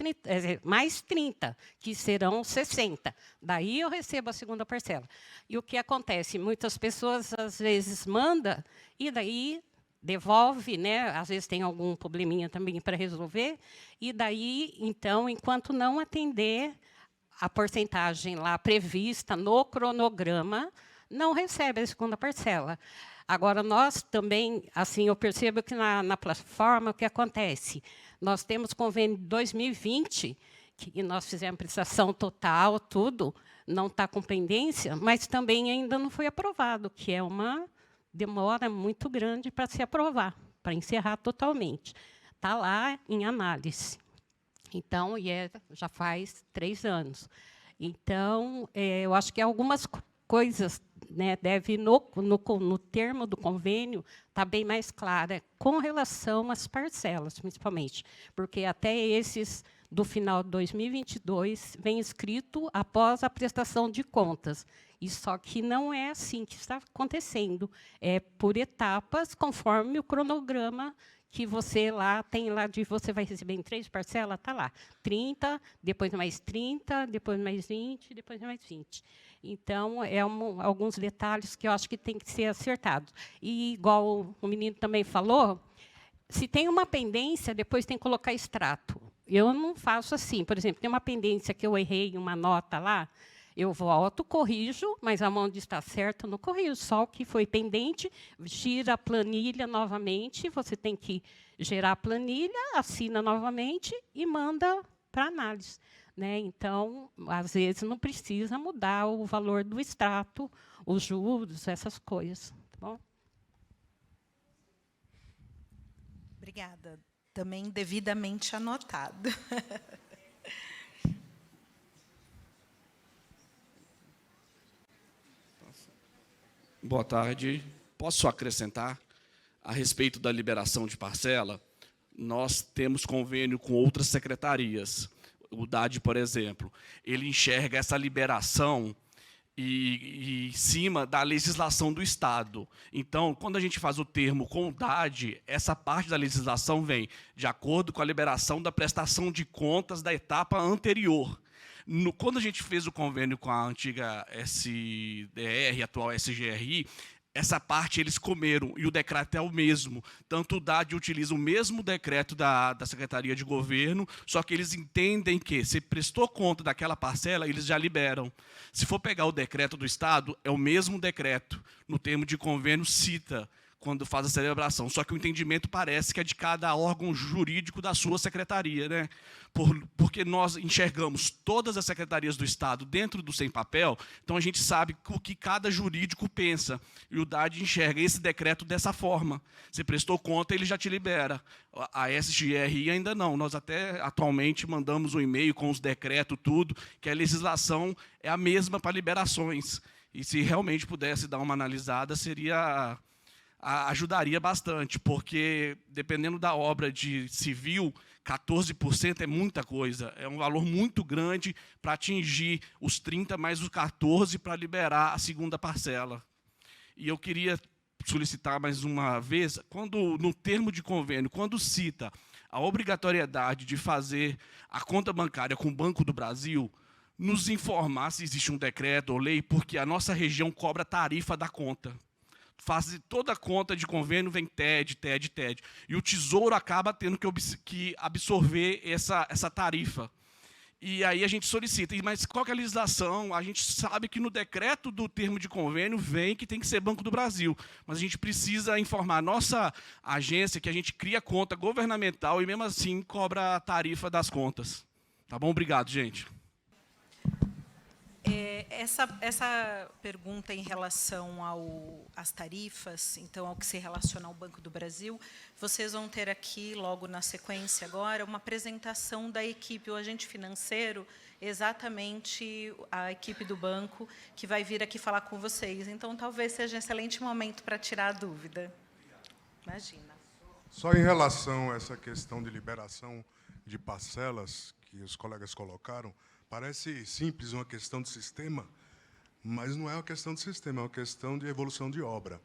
Speaker 6: mais 30, que serão 60. Daí eu recebo a segunda parcela. E o que acontece? Muitas pessoas, às vezes, mandam, e daí devolve, né? Às vezes tem algum probleminha também para resolver, e daí, então, enquanto não atender a porcentagem lá prevista no cronograma, não recebe a segunda parcela. Agora, nós também, assim, eu percebo que na plataforma, o que acontece? Nós temos convênio de 2020, que nós fizemos prestação total, tudo, não está com pendência, mas também ainda não foi aprovado, que é uma demora muito grande para se aprovar, para encerrar totalmente. Está lá em análise. Então, já faz 3 anos. Então, eu acho que algumas coisas, né, deve, no termo do convênio, estar bem mais clara com relação às parcelas, principalmente, porque até esses do final de 2022 vem escrito após a prestação de contas. E só que não é assim que está acontecendo. É por etapas, conforme o cronograma que você lá tem lá de você vai receber em 3 parcelas, está lá. 30, depois mais 30, depois mais 20, depois mais 20. Então, alguns detalhes que eu acho que tem que ser acertados. E, igual o menino também falou, se tem uma pendência, depois tem que colocar extrato. Eu não faço assim. Por exemplo, tem uma pendência que eu errei uma nota lá, eu volto, corrijo, mas a onde está certo, eu não corrijo. Só o que foi pendente, gira a planilha novamente, você tem que gerar a planilha, assina novamente e manda para análise. Né? Então, às vezes, não precisa mudar o valor do extrato, os juros, essas coisas. Tá bom?
Speaker 3: Obrigada. Também devidamente anotado.
Speaker 7: Boa tarde. Posso acrescentar? A respeito da liberação de parcela, nós temos convênio com outras secretarias. O DAD, por exemplo, ele enxerga essa liberação em cima da legislação do Estado. Então, quando a gente faz o termo com o DAD, essa parte da legislação vem de acordo com a liberação da prestação de contas da etapa anterior. Quando a gente fez o convênio com a antiga SDR, atual SGRI, essa parte eles comeram, e o decreto é o mesmo. Tanto o DAD utiliza o mesmo decreto da Secretaria de Governo, só que eles entendem que, se prestou conta daquela parcela, eles já liberam. Se for pegar o decreto do Estado, é o mesmo decreto. No termo de convênio, cita quando faz a celebração. Só que o entendimento parece que é de cada órgão jurídico da sua secretaria, né? Porque nós enxergamos todas as secretarias do Estado dentro do Sem Papel, então a gente sabe o que cada jurídico pensa. E o DAD enxerga esse decreto dessa forma. Você prestou conta, ele já te libera. A SGRI ainda não. Nós até atualmente mandamos um e-mail com os decretos, tudo, que a legislação é a mesma para liberações. E se realmente pudesse dar uma analisada, ajudaria bastante, porque, dependendo da obra de civil, 14% é muita coisa, é um valor muito grande para atingir os 30 mais os 14 para liberar a segunda parcela. E eu queria solicitar mais uma vez, no termo de convênio, quando cita a obrigatoriedade de fazer a conta bancária com o Banco do Brasil, nos informar se existe um decreto ou lei, porque a nossa região cobra tarifa da conta. Toda a conta de convênio vem TED. E o Tesouro acaba tendo que absorver essa tarifa. E aí a gente solicita. Mas qual que é a legislação? A gente sabe que no decreto do termo de convênio vem que tem que ser Banco do Brasil. Mas a gente precisa informar a nossa agência que a gente cria conta governamental e, mesmo assim, cobra a tarifa das contas. Tá bom? Obrigado, gente.
Speaker 3: Essa pergunta em relação às tarifas, então, ao que se relaciona ao Banco do Brasil, vocês vão ter aqui, logo na sequência agora, uma apresentação da equipe, o agente financeiro, exatamente a equipe do banco que vai vir aqui falar com vocês. Então, talvez seja um excelente momento para tirar a dúvida. Imagina.
Speaker 8: Só em relação a essa questão de liberação de parcelas que os colegas colocaram, parece simples, uma questão de sistema, mas não é uma questão de sistema, é uma questão de evolução de obra.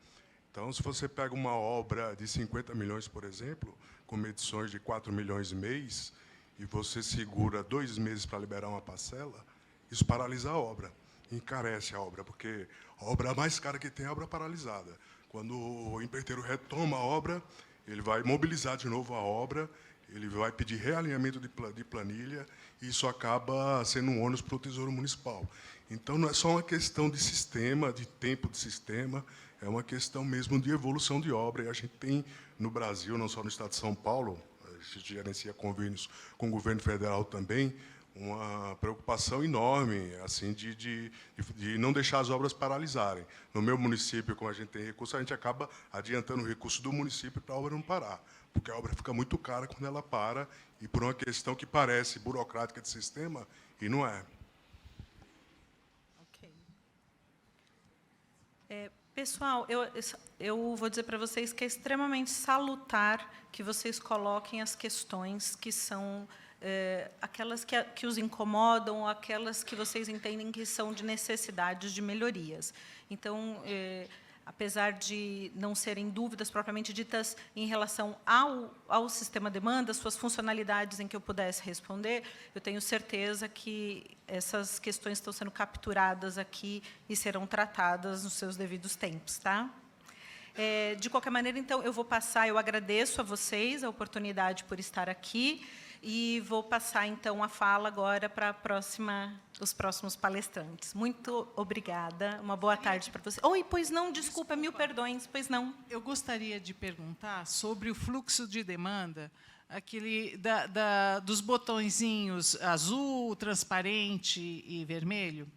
Speaker 8: Então, se você pega uma obra de 50 milhões, por exemplo, com medições de 4 milhões e mês, e você segura 2 meses para liberar uma parcela, isso paralisa a obra, encarece a obra, porque a obra mais cara que tem é a obra paralisada. Quando o empreiteiro retoma a obra, ele vai mobilizar de novo a obra, ele vai pedir realinhamento de planilha, e isso acaba sendo um ônus para o Tesouro Municipal. Então, não é só uma questão de sistema, de tempo de sistema, é uma questão mesmo de evolução de obra. E a gente tem, no Brasil, não só no Estado de São Paulo, a gente gerencia convênios com o governo federal também, uma preocupação enorme assim, de não deixar as obras paralisarem. No meu município, como a gente tem recurso, a gente acaba adiantando o recurso do município para a obra não parar, porque a obra fica muito cara quando ela para, e por uma questão que parece burocrática de sistema, e não é.
Speaker 3: Ok. Pessoal, eu vou dizer para vocês que é extremamente salutar que vocês coloquem as questões que são aquelas que os incomodam, aquelas que vocês entendem que são de necessidades de melhorias. Então, apesar de não serem dúvidas propriamente ditas em relação ao sistema demanda, suas funcionalidades em que eu pudesse responder, eu tenho certeza que essas questões estão sendo capturadas aqui e serão tratadas nos seus devidos tempos. Tá? De qualquer maneira, então, eu agradeço a vocês a oportunidade por estar aqui, e vou passar, então, a fala agora para os próximos palestrantes. Muito obrigada. Uma boa tarde para você. Oi, pois não, desculpa, mil perdões, pois não.
Speaker 9: Eu gostaria de perguntar sobre o fluxo de demanda, aquele dos botõezinhos azul, transparente e vermelho.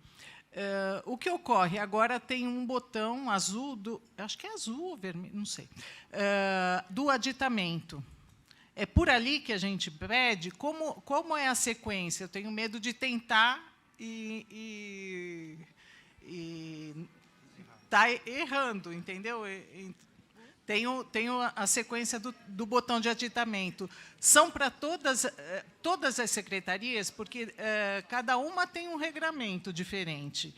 Speaker 9: O que ocorre? Agora tem um botão azul, acho que é azul ou vermelho, não sei, do aditamento. É por ali que a gente pede? Como é a sequência? Eu tenho medo de tentar e tá errando, entendeu? Tenho a sequência do botão de aditamento. São para todas as secretarias, porque cada uma tem um regramento diferente.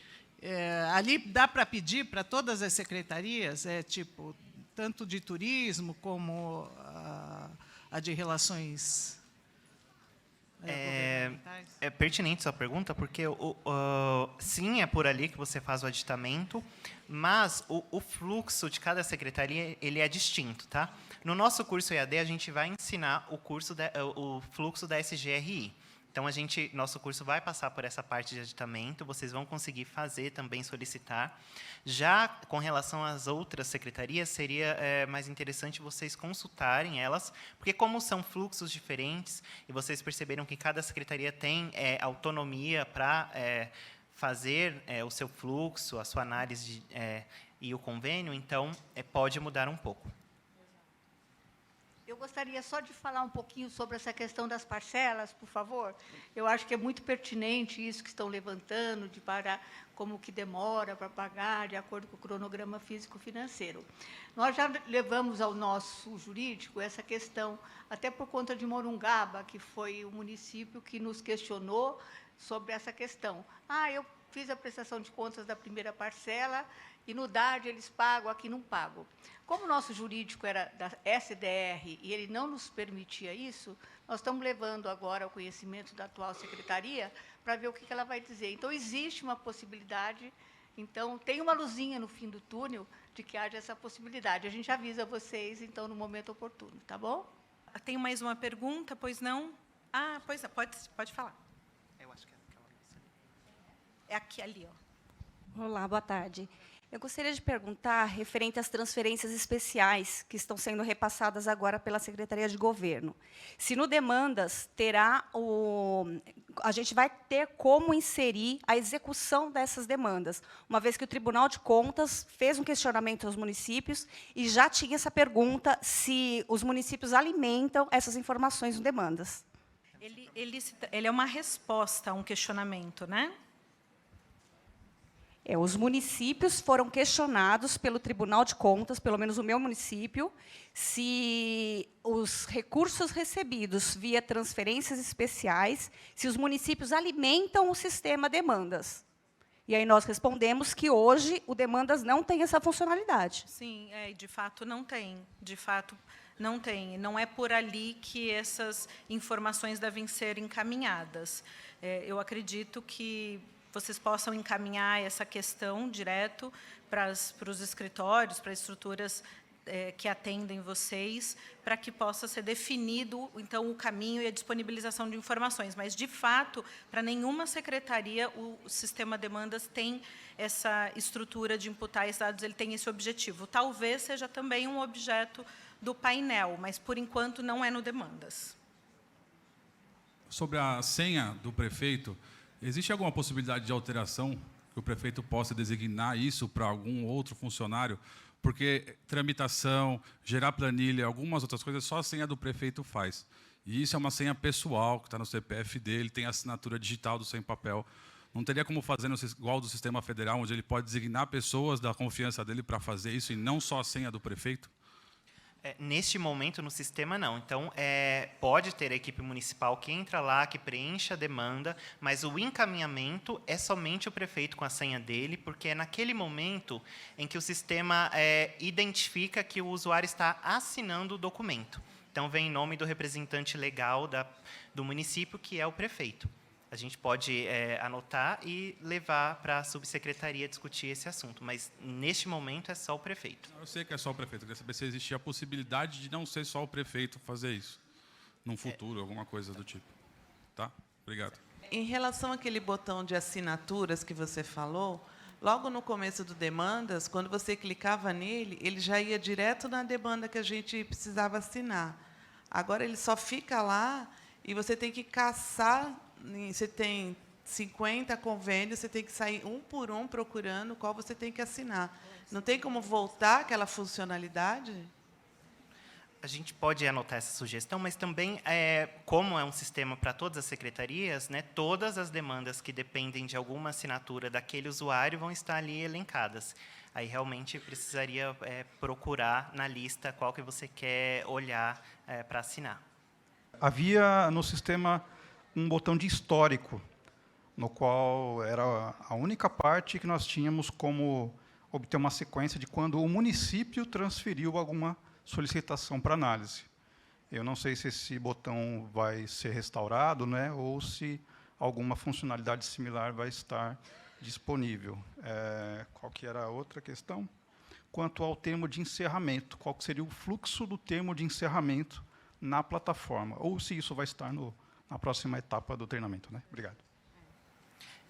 Speaker 9: Ali dá para pedir para todas as secretarias, tipo, tanto de turismo como a de relações governamentais?
Speaker 4: É pertinente sua pergunta, porque sim, é por ali que você faz o aditamento, mas o fluxo de cada secretaria ele é distinto. Tá? No nosso curso EAD, a gente vai ensinar o fluxo da SGRI. Então, nosso curso vai passar por essa parte de aditamento, vocês vão conseguir fazer também, solicitar. Já com relação às outras secretarias, seria mais interessante vocês consultarem elas, porque como são fluxos diferentes, e vocês perceberam que cada secretaria tem autonomia para fazer o seu fluxo, a sua análise e o convênio, então pode mudar um pouco.
Speaker 10: Eu gostaria só de falar um pouquinho sobre essa questão das parcelas, por favor. Eu acho que é muito pertinente isso que estão levantando, de parar como que demora para pagar, de acordo com o cronograma físico-financeiro. Nós já levamos ao nosso jurídico essa questão, até por conta de Morungaba, que foi o município que nos questionou sobre essa questão. Eu fiz a prestação de contas da primeira parcela, e no DARD eles pagam, aqui não pagam. Como o nosso jurídico era da SDR e ele não nos permitia isso, nós estamos levando agora ao conhecimento da atual secretaria para ver o que ela vai dizer. Então, existe uma possibilidade, então, tem uma luzinha no fim do túnel de que haja essa possibilidade. A gente avisa vocês, então, no momento oportuno, tá bom?
Speaker 3: Tenho mais uma pergunta, pois não? Pois não, pode falar.
Speaker 4: Eu acho que é aquela moça ali.
Speaker 3: É aqui, ali, ó.
Speaker 11: Olá, boa tarde. Eu gostaria de perguntar referente às transferências especiais que estão sendo repassadas agora pela Secretaria de Governo. Se no Demandas a gente vai ter como inserir a execução dessas demandas, uma vez que o Tribunal de Contas fez um questionamento aos municípios e já tinha essa pergunta se os municípios alimentam essas informações no Demandas.
Speaker 3: Ele é uma resposta a um questionamento, né?
Speaker 11: Os municípios foram questionados pelo Tribunal de Contas, pelo menos o meu município, se os recursos recebidos via transferências especiais, se os municípios alimentam o sistema demandas. E aí nós respondemos que hoje o demandas não tem essa funcionalidade.
Speaker 3: Sim, de fato não tem. De fato não tem. Não é por ali que essas informações devem ser encaminhadas. Eu acredito que vocês possam encaminhar essa questão direto para os escritórios, para as estruturas que atendem vocês, para que possa ser definido, então, o caminho e a disponibilização de informações. Mas, de fato, para nenhuma secretaria, o sistema demandas tem essa estrutura de imputar esses dados, ele tem esse objetivo. Talvez seja também um objeto do painel, mas, por enquanto, não é no demandas.
Speaker 12: Sobre a senha do prefeito, existe alguma possibilidade de alteração que o prefeito possa designar isso para algum outro funcionário? Porque tramitação, gerar planilha, algumas outras coisas, só a senha do prefeito faz. E isso é uma senha pessoal, que está no CPF dele, tem a assinatura digital do sem papel. Não teria como fazer igual do sistema federal, onde ele pode designar pessoas da confiança dele para fazer isso, e não só a senha do prefeito?
Speaker 4: Neste momento, no sistema, não. Então, pode ter a equipe municipal que entra lá, que preenche a demanda, mas o encaminhamento é somente o prefeito com a senha dele, porque é naquele momento em que o sistema identifica que o usuário está assinando o documento. Então, vem em nome do representante legal do município, que é o prefeito. A gente pode anotar e levar para a subsecretaria discutir esse assunto, mas, neste momento, é só o prefeito.
Speaker 12: Eu sei que é só o prefeito. Eu queria saber se existia a possibilidade de não ser só o prefeito fazer isso, num futuro, alguma coisa do tipo. Tá? Obrigado.
Speaker 13: Em relação àquele botão de assinaturas que você falou, logo no começo do demandas, quando você clicava nele, ele já ia direto na demanda que a gente precisava assinar. Agora, ele só fica lá e você tem que caçar. Você tem 50 convênios, você tem que sair um por um procurando qual você tem que assinar. Não tem como voltar aquela funcionalidade?
Speaker 4: A gente pode anotar essa sugestão, mas também, como é um sistema para todas as secretarias, né, todas as demandas que dependem de alguma assinatura daquele usuário vão estar ali elencadas. Aí, realmente, precisaria procurar na lista qual que você quer olhar para assinar.
Speaker 14: Havia no sistema um botão de histórico, no qual era a única parte que nós tínhamos como obter uma sequência de quando o município transferiu alguma solicitação para análise. Eu não sei se esse botão vai ser restaurado, né, ou se alguma funcionalidade similar vai estar disponível. Qual que era a outra questão? Quanto ao termo de encerramento, qual que seria o fluxo do termo de encerramento na plataforma, ou se isso vai estar na próxima etapa do treinamento, né? Obrigado.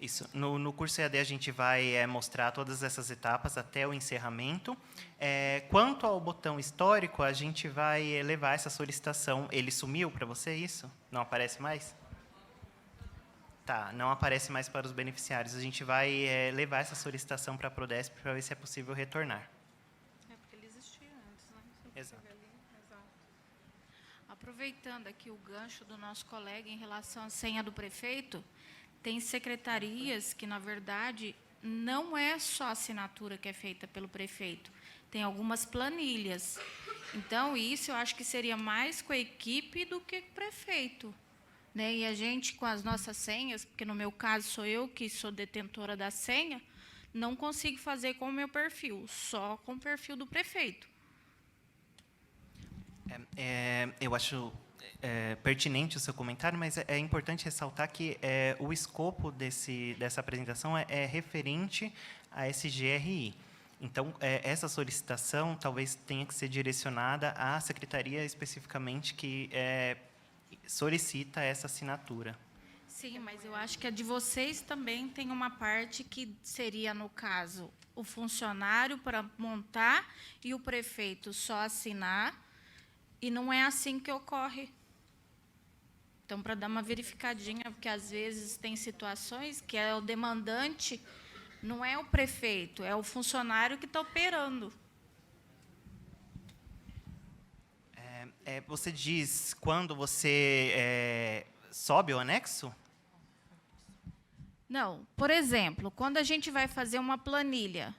Speaker 4: Isso. No curso EAD, a gente vai mostrar todas essas etapas até o encerramento. Quanto ao botão histórico, a gente vai levar essa solicitação. Ele sumiu para você, isso? Não aparece mais? Tá, não aparece mais para os beneficiários. A gente vai levar essa solicitação para a Prodesp para ver se é possível retornar.
Speaker 15: Porque ele existia antes, né?
Speaker 4: Exato.
Speaker 15: Aproveitando aqui o gancho do nosso colega em relação à senha do prefeito, tem secretarias que, na verdade, não é só a assinatura que é feita pelo prefeito, tem algumas planilhas. Então, isso eu acho que seria mais com a equipe do que com o prefeito. Né? E a gente, com as nossas senhas, porque no meu caso sou eu que sou detentora da senha, não consigo fazer com o meu perfil, só com o perfil do prefeito.
Speaker 4: Eu acho pertinente o seu comentário, mas é importante ressaltar que o escopo dessa apresentação é referente a SGRI. Então, essa solicitação talvez tenha que ser direcionada à secretaria especificamente que solicita essa assinatura.
Speaker 15: Sim, mas eu acho que a de vocês também tem uma parte que seria, no caso, o funcionário para montar e o prefeito só assinar. E não é assim que ocorre. Então, para dar uma verificadinha, porque, às vezes, tem situações que é o demandante, não é o prefeito, é o funcionário que está operando.
Speaker 4: Você diz, quando você sobe o anexo?
Speaker 15: Não, por exemplo, quando a gente vai fazer uma planilha,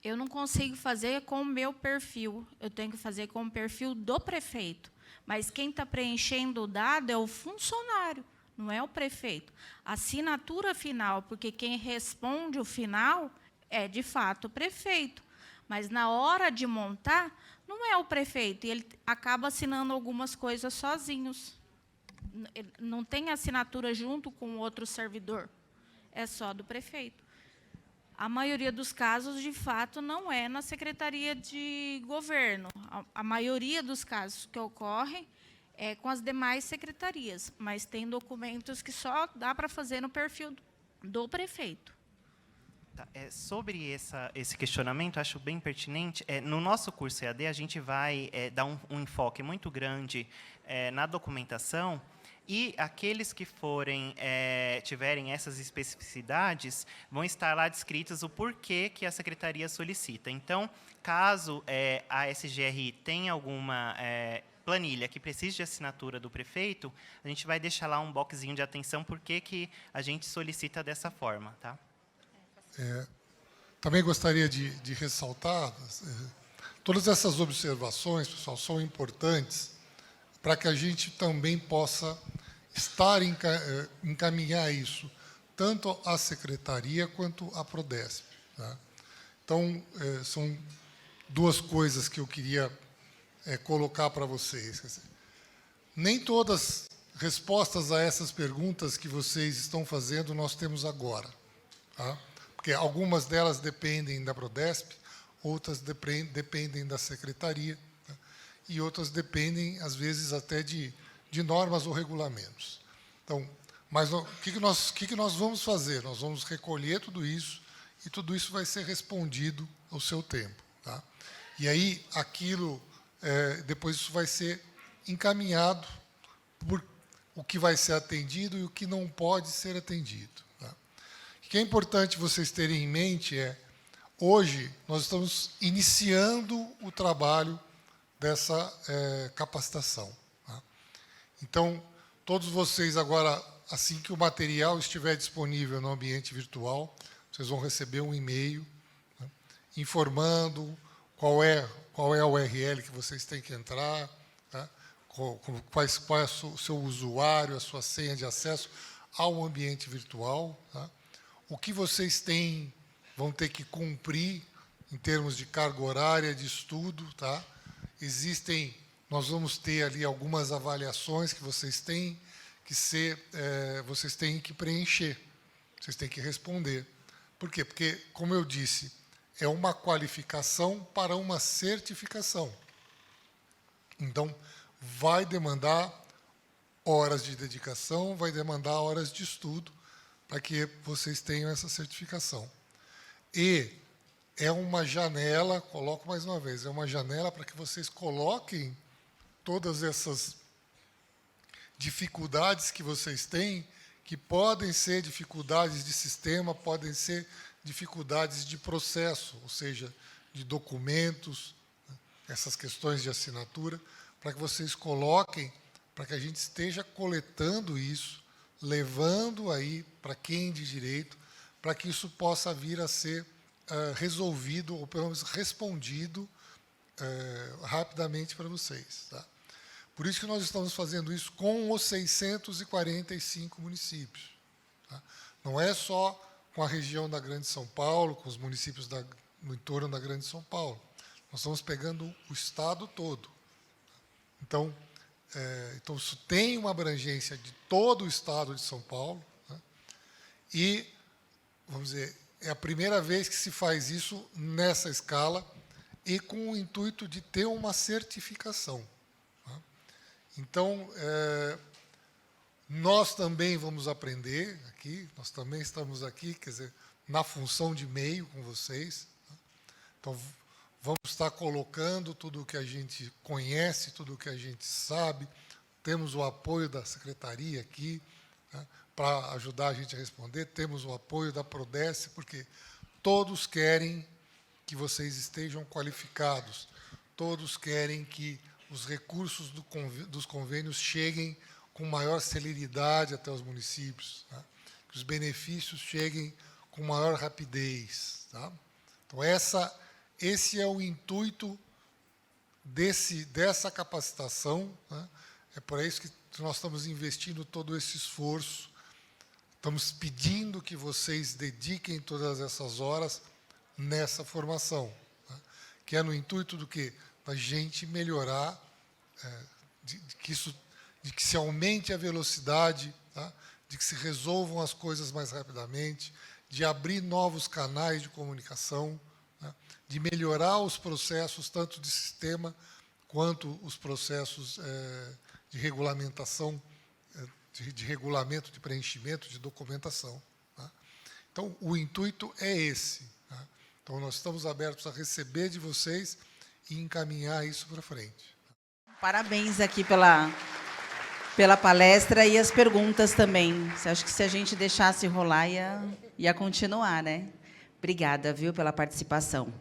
Speaker 15: eu não consigo fazer com o meu perfil, eu tenho que fazer com o perfil do prefeito. Mas quem está preenchendo o dado é o funcionário, não é o prefeito. A assinatura final, porque quem responde o final é, de fato, o prefeito. Mas, na hora de montar, não é o prefeito, e ele acaba assinando algumas coisas sozinhos. Não tem assinatura junto com outro servidor, é só do prefeito. A maioria dos casos, de fato, não é na Secretaria de Governo. A maioria dos casos que ocorrem é com as demais secretarias, mas tem documentos que só dá para fazer no perfil do prefeito.
Speaker 4: Tá, sobre esse questionamento, acho bem pertinente. No nosso curso EAD, a gente vai dar um enfoque muito grande na documentação, e aqueles que tiverem essas especificidades vão estar lá descritos o porquê que a secretaria solicita. Então, caso a SGRI tenha alguma planilha que precise de assinatura do prefeito, a gente vai deixar lá um boxinho de atenção por que a gente solicita dessa forma. Tá?
Speaker 1: Também gostaria de ressaltar, todas essas observações, pessoal, são importantes para que a gente também possa encaminhar isso, tanto à Secretaria quanto à Prodesp. Tá? Então, são duas coisas que eu queria colocar para vocês. Quer dizer, nem todas respostas a essas perguntas que vocês estão fazendo nós temos agora. Tá? Porque algumas delas dependem da Prodesp, outras dependem da Secretaria, e outras dependem, às vezes, até de normas ou regulamentos. Então, mas o que nós vamos fazer? Nós vamos recolher tudo isso, e tudo isso vai ser respondido ao seu tempo. Tá? E aí, depois isso vai ser encaminhado por o que vai ser atendido e o que não pode ser atendido. Tá? O que é importante vocês terem em mente hoje, nós estamos iniciando o trabalho dessa capacitação. Tá? Então, todos vocês agora, assim que o material estiver disponível no ambiente virtual, vocês vão receber um e-mail, né, informando qual é a URL que vocês têm que entrar, tá? Qual é o seu usuário, a sua senha de acesso ao ambiente virtual, tá? O que vocês vão ter que cumprir em termos de carga horária de estudo, tá? Nós vamos ter ali algumas avaliações que vocês têm que preencher, vocês têm que responder. Por quê? Porque, como eu disse, é uma qualificação para uma certificação. Então, vai demandar horas de dedicação, vai demandar horas de estudo para que vocês tenham essa certificação. E é uma janela, coloco mais uma vez, é uma janela para que vocês coloquem todas essas dificuldades que vocês têm, que podem ser dificuldades de sistema, podem ser dificuldades de processo, ou seja, de documentos, né, essas questões de assinatura, para que vocês coloquem, para que a gente esteja coletando isso, levando aí para quem de direito, para que isso possa vir a ser resolvido, ou pelo menos respondido rapidamente para vocês. Tá? Por isso que nós estamos fazendo isso com os 645 municípios. Tá? Não é só com a região da Grande São Paulo, com os municípios no entorno da Grande São Paulo. Nós estamos pegando o estado todo. Então, isso tem uma abrangência de todo o estado de São Paulo, né? E, vamos dizer, é a primeira vez que se faz isso nessa escala e com o intuito de ter uma certificação. Tá? Então, nós também vamos aprender aqui, nós também estamos aqui, quer dizer, na função de meio com vocês. Tá? Então, vamos estar colocando tudo o que a gente conhece, tudo o que a gente sabe, temos o apoio da secretaria aqui, né, para ajudar a gente a responder, temos o apoio da Prodesp, porque todos querem que vocês estejam qualificados, todos querem que os recursos dos convênios cheguem com maior celeridade até os municípios, tá? Que os benefícios cheguem com maior rapidez. Tá? Então, esse é o intuito dessa capacitação. Né? É por isso que nós estamos investindo todo esse esforço. Estamos pedindo que vocês dediquem todas essas horas nessa formação, né? Que é no intuito do quê? Da gente melhorar, de que se aumente a velocidade, tá? De que se resolvam as coisas mais rapidamente, de abrir novos canais de comunicação, né? De melhorar os processos, tanto de sistema quanto os processos de regulamentação, de regulamento, de preenchimento, de documentação. Tá? Então, o intuito é esse. Tá? Então, nós estamos abertos a receber de vocês e encaminhar isso para frente.
Speaker 16: Parabéns aqui pela palestra e as perguntas também. Acho que se a gente deixasse rolar, ia continuar, né? Obrigada, viu, pela participação.